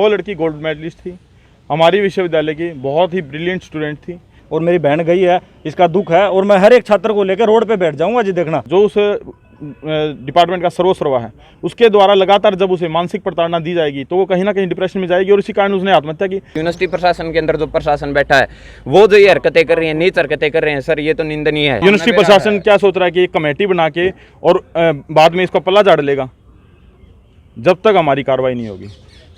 वो लड़की gold medallist थी, हमारी विश्वविद्यालय की बहुत ही ब्रिलियंट स्टूडेंट थी। और मेरी बहन गई है, इसका दुख है, और मैं हर एक छात्र को लेकर रोड पे बैठ जाऊंगा जी। देखना जो उस डिपार्टमेंट का सर्वस्व है, उसके द्वारा लगातार जब उसे मानसिक प्रताड़ना दी जाएगी तो वो कहीं ना कहीं डिप्रेशन में जाएगी और इसी कारण उसने आत्महत्या की। यूनिवर्सिटी प्रशासन के अंदर जो प्रशासन बैठा है वो जो ये हरकतें कर रही है, नीच हरकतें कर रहे हैं सर, ये तो निंदनीय है। यूनिवर्सिटी प्रशासन क्या सोच रहा है कि एक कमेटी बना के और बाद में इसको पल्ला झाड़ लेगा। जब तक हमारी कार्रवाई नहीं होगी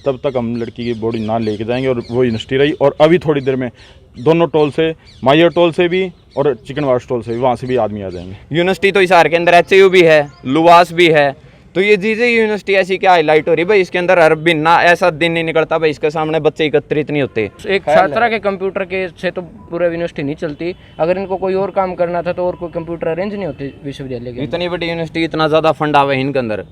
तब तक हम लड़की की बॉडी ना लेके जाएंगे और वो यूनिवर्सिटी रही। और अभी थोड़ी देर में दोनों टोल से, मायर टोल से भी और चिकनवास टोल से भी, वहाँ से भी आदमी आ जाएंगे। यूनिवर्सिटी तो हिसार के अंदर HAU भी है, लुवास भी है, तो ये चीज़ें यूनिवर्सिटी ऐसी क्या हाईलाइट हो रही भाई, इसके अंदर हर दिन ना ऐसा दिन नहीं निकलता भाई इसके सामने बच्चे एकत्रित नहीं होते। एक छात्रा के कंप्यूटर के से तो पूरा यूनिवर्सिटी नहीं चलती। अगर इनको कोई और काम करना था तो और कोई कंप्यूटर अरेंज नहीं होते विश्वविद्यालय के। इतनी बड़ी यूनिवर्सिटी, इतना ज़्यादा फंड आवे इनके अंदर,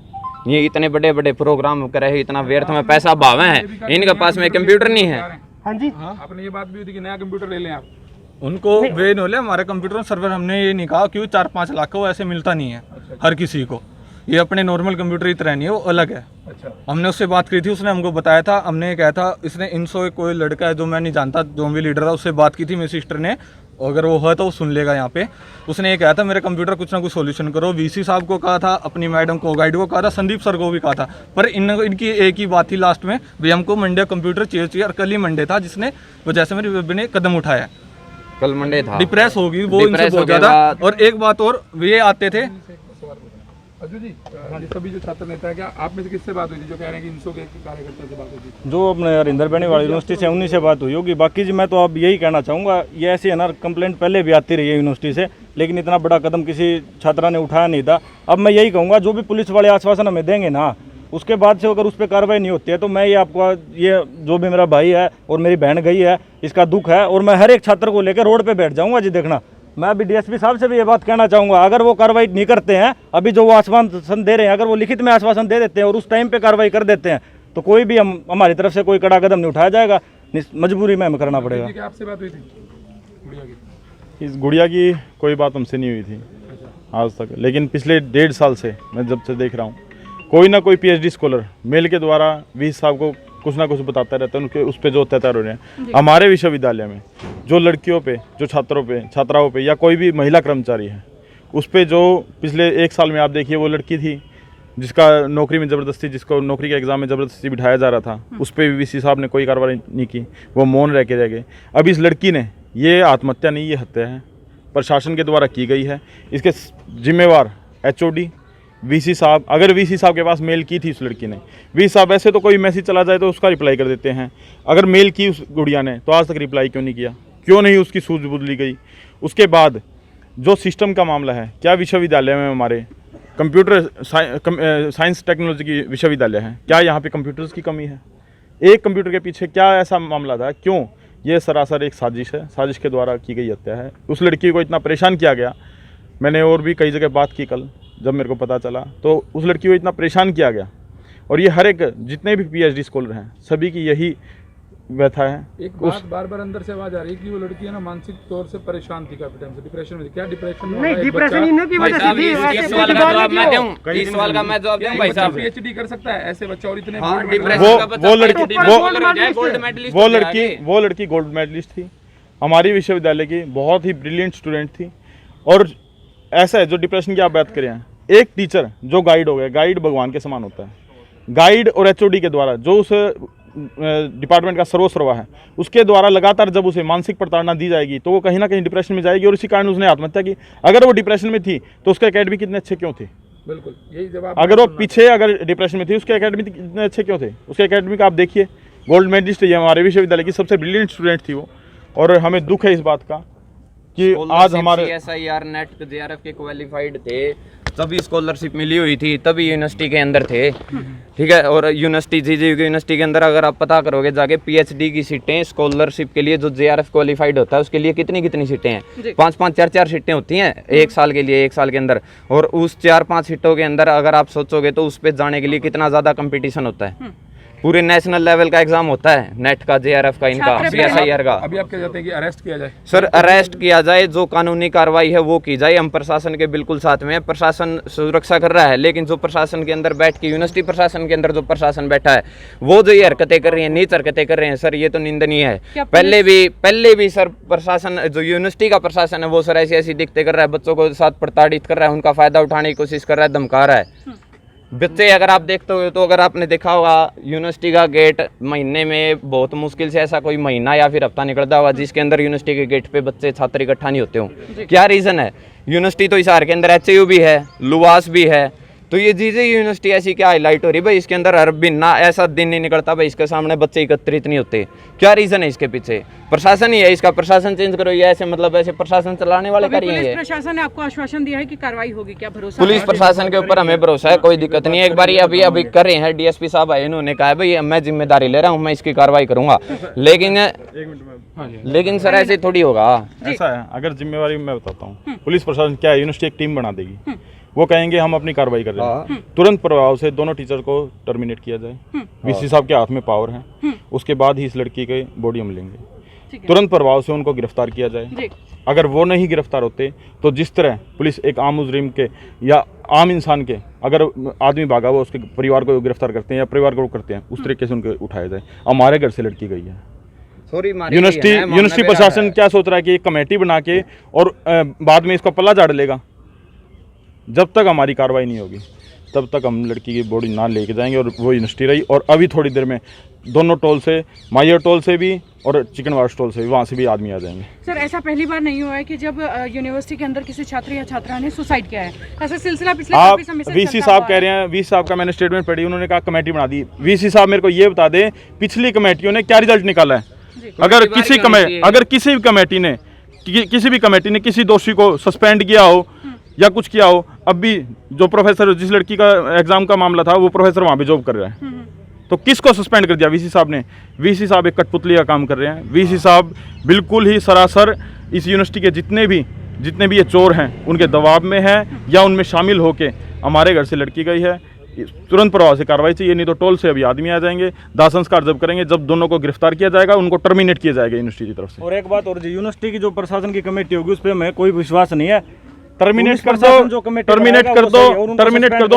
ये इतने बड़े बड़े प्रोग्राम करे, इतना व्यर्थ में पैसा भावे हैं, इनके पास में कंप्यूटर नहीं है। हाँ जी, आपने ये बात भी थी कि नया कंप्यूटर ले लें आप। उनको वे नो ले, हमारे कंप्यूटर सर्वर हमने ये नहीं कहा क्यों 4-5 लाख का वो ऐसे मिलता नहीं है हर किसी को। ये अपने नॉर्मल कंप्यूटर की तरह नहीं है, वो अलग है। अच्छा, हमने उससे बात की थी, उसने हमको बताया था, हमने ये कहा था, इसने इनसो कोई लड़का है जो मैं नहीं जानता, जो भी लीडर था, उससे बात की थी मेरी सिस्टर ने, अगर वो है तो वो सुन लेगा यहाँ पे। उसने ये कहा था मेरे कंप्यूटर कुछ ना कुछ सॉल्यूशन करो। VC साहब को कहा था, अपनी मैडम को, गाइड को कहा था, संदीप सर को भी कहा था, पर इनकी एक ही बात थी लास्ट में, भाई हमको मंडे कंप्यूटर चाहिए। और कल ही मंडे था जिसने वजह से मेरे बेबी ने कदम उठाया। कल मंडे था, डिप्रेस होगी वो इनसे बहुत ज़्यादा। और एक बात और, ये आते थे अजू जी, सभी जो छात्र नेता है, क्या आप में से किससे बात हुई थी जो कह रहे हैं कि इनसो के कार्यकर्ता से बात हुई थी? जो अपने हरिंदर बेनी वाली यूनिवर्सिटी से, उन्हीं से बात हुई होगी। बाकी जी मैं तो अब यही कहना चाहूँगा, ये ऐसी है ना, कंप्लेंट पहले भी आती रही है यूनिवर्सिटी से, लेकिन इतना बड़ा कदम किसी छात्रा ने उठाया नहीं था। अब मैं यही कहूँगा, जो भी पुलिस वाले आश्वासन हमें देंगे ना, उसके बाद से अगर उस पर कार्रवाई नहीं होती है तो मैं ये आपको, ये जो भी मेरा भाई है और मेरी बहन गई है, इसका दुख है, और मैं हर एक छात्र को लेकर रोड पे बैठ जाऊंगा जी। देखना, मैं अभी DSP साहब से भी ये बात कहना चाहूँगा, अगर वो कार्रवाई नहीं करते हैं, अभी जो वो आश्वासन दे रहे हैं, अगर वो लिखित में आश्वासन दे देते हैं और उस टाइम पे कार्रवाई कर देते हैं तो कोई भी हमारी तरफ से कोई कड़ा कदम नहीं उठाया जाएगा, मजबूरी में हमें करना पड़ेगा। आपसे बात हुई थी गुड़िया की? इस गुड़िया की कोई बात हमसे नहीं हुई थी आज तक, लेकिन पिछले 1.5 साल से मैं जब से देख रहा हूँ, कोई ना कोई PhD स्कॉलर मेल के द्वारा VC साहब को कुछ ना कुछ बताता रहता है, उनके उस पर जो अत्याचार हो रहे हैं। हमारे विश्वविद्यालय में जो लड़कियों पे, जो छात्रों पे, छात्राओं पे, या कोई भी महिला कर्मचारी है, उस पर जो पिछले 1 साल में आप देखिए, वो लड़की थी जिसका नौकरी में ज़बरदस्ती, जिसको नौकरी के एग्ज़ाम में ज़बरदस्ती बिठाया जा रहा था, उस पर भी VC साहब ने कोई कार्रवाई नहीं की, वो मौन रह गए। अब इस लड़की ने, ये आत्महत्या नहीं, ये हत्या है, प्रशासन के द्वारा की गई है। इसके जिम्मेवार HOD VC साहब, अगर VC साहब के पास मेल की थी उस लड़की ने, VC साहब ऐसे तो कोई मैसेज चला जाए तो उसका रिप्लाई कर देते हैं, अगर मेल की उस गुड़िया ने तो आज तक रिप्लाई क्यों नहीं किया, क्यों नहीं उसकी सूझबूझ ली गई? उसके बाद जो सिस्टम का मामला है, क्या विश्वविद्यालय में हमारे कंप्यूटर साइंस टेक्नोलॉजी की विश्वविद्यालय है, क्या यहाँ पे कंप्यूटर्स की कमी है? एक कंप्यूटर के पीछे क्या ऐसा मामला था, क्यों? ये सरासर एक साजिश है, साजिश के द्वारा की गई हत्या है। उस लड़की को इतना परेशान किया गया, मैंने और भी कई जगह बात की कल, जब मेरे को पता चला तो उस लड़की को इतना परेशान किया गया। और ये हर एक, जितने भी PhD स्कॉलर हैं, सभी की यही व्यथा है। एक बात बार बार अंदर से आवाज आ रही है कि वो लड़की है ना, मानसिक तौर से परेशान थी काफी टाइम से, डिप्रेशन में थी। क्या डिप्रेशन में? नहीं, डिप्रेशन इन्हीं की वजह से थी। इस सवाल का जवाब मैं दूं, इस सवाल का मैं जवाब दूं भाई साहब। PhD कर सकता है ऐसे बच्चा, और इतने वो लड़की गोल्ड मेडलिस्ट थी, हमारी विश्वविद्यालय की बहुत ही ब्रिलियंट स्टूडेंट थी। और ऐसा है, जो डिप्रेशन की आप बात करें, एक टीचर जो गाइड हो गया, गाइड भगवान के समान होता है। गाइड और HOD के द्वारा जो उस डिपार्टमेंट का सर्वस्व है, उसके द्वारा लगातार जब उसे मानसिक प्रताड़ना दी जाएगी तो वो कहीं ना कहीं डिप्रेशन में जाएगी और इसी कारण उसने आत्महत्या की। अगर वो डिप्रेशन में थी तो उसके एकेडमी कितने अच्छे क्यों थे? बिल्कुल यही जवाब। अगर वो पीछे, अगर डिप्रेशन में थी, उसके एकेडमी कितने अच्छे क्यों थे? उसके एकेडमी का आप देखिए, गोल्ड मेडलिस्ट है, हमारे विश्वविद्यालय की सबसे ब्रिलियंट स्टूडेंट थी वो। और हमें दुख है इस बात का कि आज हमारे SIR नेट JRF के क्वालिफाइड थे, तभी स्कॉलरशिप मिली हुई थी, तभी यूनिवर्सिटी के अंदर थे, ठीक है। और यूनिवर्सिटी यूनिवर्सिटी के अंदर अगर आप पता करोगे जाके, PhD की सीटें स्कॉलरशिप के लिए जो JRF क्वालिफाइड होता है उसके लिए कितनी सीटें हैं? 5-5, 4-4 सीटें होती हैं एक साल के लिए, एक साल के अंदर। और उस 4-5 सीटों के अंदर अगर आप सोचोगे तो उस पर जाने के लिए कितना ज़्यादा कंपटीशन होता है, पूरे नेशनल लेवल का एग्जाम होता है, नेट का, JRF का, इनका, CSIR का। अभी आप क्या चाहते हैं कि अरेस्ट किया जाए? सर अरेस्ट किया जाए, जो कानूनी कार्रवाई है वो की जाए। हम प्रशासन के बिल्कुल साथ में हैं, प्रशासन सुरक्षा कर रहा है, लेकिन जो प्रशासन के अंदर बैठ के, यूनिवर्सिटी प्रशासन के अंदर जो प्रशासन बैठा है वो जो ये हरकतें कर रही हैं, नीच हरकतें कर रहे हैं सर, ये तो निंदनीय है। पहले भी सर प्रशासन, जो यूनिवर्सिटी का प्रशासन है वो सर ऐसी दिक्कतें कर रहा है, बच्चों को साथ प्रताड़ित कर रहा है, उनका फायदा उठाने की कोशिश कर रहा है, धमका रहा है बच्चे। अगर आप देखते हो तो, अगर आपने देखा होगा यूनिवर्सिटी का गेट महीने में बहुत मुश्किल से ऐसा कोई महीना या फिर हफ्ता निकलता होगा जिसके अंदर यूनिवर्सिटी के गेट पे बच्चे छात्र इकट्ठा नहीं होते हो। क्या रीज़न है? यूनिवर्सिटी तो हिसार के अंदर HAU भी है, लुवास भी है, तो ये चीज़ें यूनिवर्सिटी ऐसी क्या हाईलाइट हो रही भाई, इसके अंदर हर बिना ऐसा दिन नहीं निकलता भाई इसके सामने बच्चे एकत्रित नहीं होते। क्या रीज़न है इसके पीछे? प्रशासन ही है इसका, प्रशासन चेंज करो। ये ऐसे मतलब ऐसे प्रशासन चलाने वाले करिए। पुलिस प्रशासन ने आपको आश्वासन दिया है कि कार्रवाई होगी, क्या भरोसा? पुलिस प्रशासन के ऊपर हमें भरोसा है, कोई दिक्कत नहीं है। एक बार ये अभी कर रहे हैं, DSP साहब आए, इन्होंने कहा है भाई मैं जिम्मेदारी ले रहा हूँ, मैं इसकी कार्रवाई करूंगा, लेकिन सर ऐसे थोड़ी होगा। ऐसा है, अगर जिम्मेवारी मैं बताता हूँ, पुलिस प्रशासन क्या है, यूनिवर्सिटी एक टीम बना देगी, वो कहेंगे हम अपनी कार्रवाई कर रहे हैं, तुरंत प्रभाव से दोनों टीचर को टर्मिनेट किया जाए। VC साहब के हाथ में पावर है, उसके बाद ही इस लड़की के बॉडी हम लेंगे, तुरंत प्रभाव से उनको गिरफ्तार किया जाए। अगर वो नहीं गिरफ्तार होते तो जिस तरह पुलिस एक आम मुजरिम के या आम इंसान के, अगर आदमी भागा वो उसके परिवार को गिरफ्तार करते हैं या परिवार को करते हैं, उस तरीके से उनको उठाया जाए। हमारे घर से लड़की गई है, यूनिवर्सिटी प्रशासन क्या सोच रहा है कि एक कमेटी बना के और बाद में इसको पल्ला झाड़ लेगा। जब तक हमारी कार्रवाई नहीं होगी तब तक हम लड़की की बॉडी ना लेके जाएंगे, और वो यूनिवर्सिटी रही। और अभी थोड़ी देर में दोनों टोल से, मायर टोल से भी और चिकनवास टोल से भी, वहाँ से भी आदमी आ जाएंगे। सर ऐसा पहली बार नहीं हुआ है कि जब यूनिवर्सिटी के अंदर किसी छात्र या छात्रा ने सुसाइड किया है, ऐसा सिलसिला पिछले आप काफी समय से VC चलता साहब हुआ कह रहे हैं, VC साहब का मैंने स्टेटमेंट पढ़ी, उन्होंने कहा कमेटी बना दी। VC साहब मेरे को ये बता दें पिछली कमेटियों ने क्या रिजल्ट निकाला है? अगर किसी भी कमेटी ने किसी दोषी को सस्पेंड किया हो या कुछ किया हो, अब भी जो प्रोफेसर, जिस लड़की का एग्जाम का मामला था, वो प्रोफेसर वहाँ पे जॉब कर रहा है, तो किसको सस्पेंड कर दिया? VC साहब ने। VC साहब एक कठपुतली का काम कर रहे हैं। VC साहब बिल्कुल ही सरासर इस यूनिवर्सिटी के जितने भी ये चोर हैं उनके दबाव में है या उनमें शामिल होके हमारे घर से लड़की गई है। तुरंत प्रभाव से कार्रवाई चाहिए, नहीं तो टोल से अभी आदमी आ जाएंगे। दाह संस्कार जब करेंगे, जब दोनों को गिरफ्तार किया जाएगा, उनको टर्मिनेट किया जाएगा यूनिवर्सिटी की तरफ से। और एक बात और जी, यूनिवर्सिटी की जो प्रशासन की कमेटी होगी उस पर हमें कोई विश्वास नहीं है। टर्मिनेट कर दो,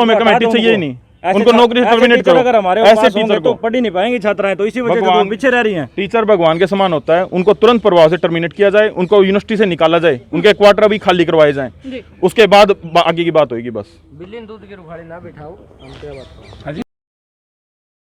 हमें कमेटी चाहिए ही नहीं, उनको नौकरी से टर्मिनेट करो। अगर हमारे ऐसे टीचर को पढ़ ही नहीं पाएंगे छात्राएं, तो इसी वजह से तो पीछे रह रही हैं। टीचर भगवान के समान होता है, उनको तुरंत प्रभाव से टर्मिनेट किया जाए, उनको यूनिवर्सिटी से निकाला जाए, उनके क्वार्टर अभी खाली करवाए जाएं, उसके बाद आगे की बात होगी। बस बिल्ली दूध के रुखाड़े ना बिठाओ, हम क्या बात करें।